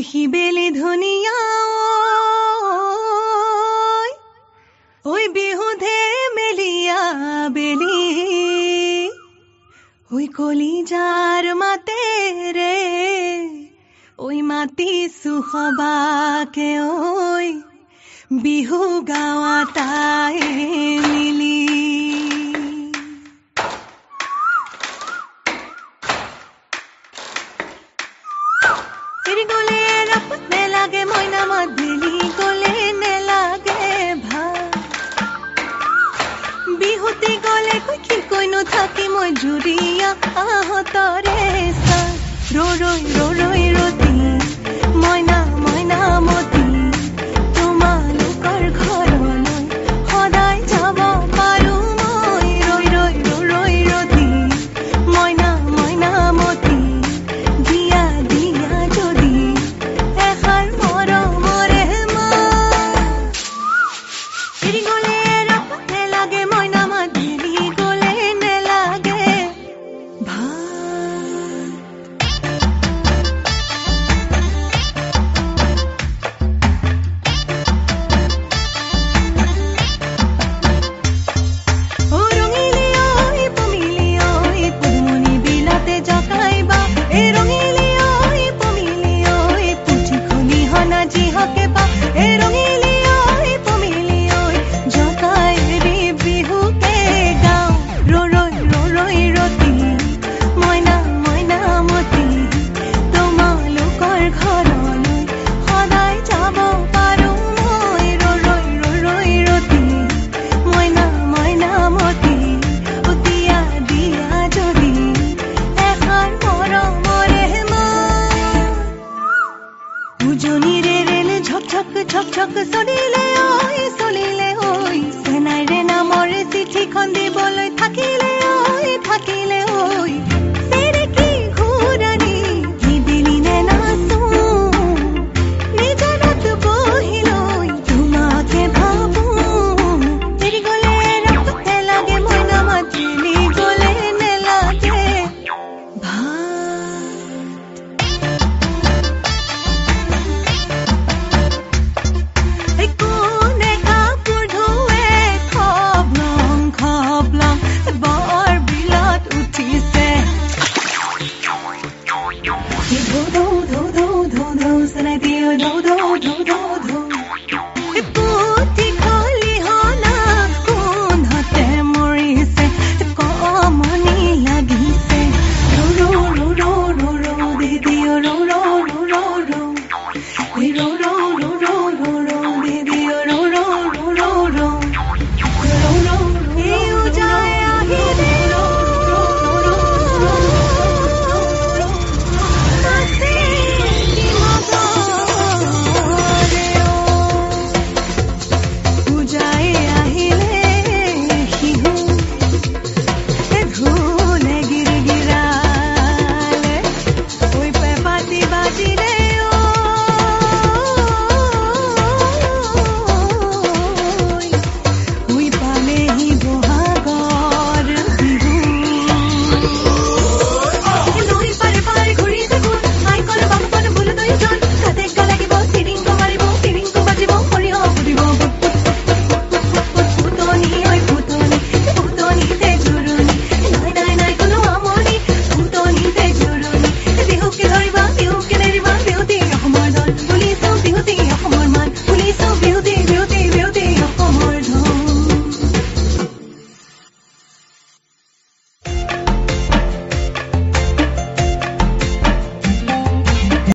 শিবেলি ধুনীয়া ঐ বিহুধে মেলিয়া বেলি ঐ কলিজাৰ মাতে ৰে ঐ মাতিছো সবাকে ঐ বিহু গাৱা তাই মিলি এৰি গলে ৰাপত নেলাগে মইনা মাতলি গলে নেলাগে ভাল বিহুতি গলে কি কৈনো থাকি মই জুৰিয়া আহতৰে চা ৰৈ ৰতি মইনা মইনা মতি তোমালোকৰ ঘৰলৈ সদায় যাব পাৰো মই ৰৈ ৰতি মইনা মইনা মতি দিয়া দিয়া যদি এষাৰ মৰমৰে মা এৰি গলে ৰাপত নেলাগে মইনা মাতলি গলে নেলাগে ঝক ঝক ঝক ঝক সৰিলে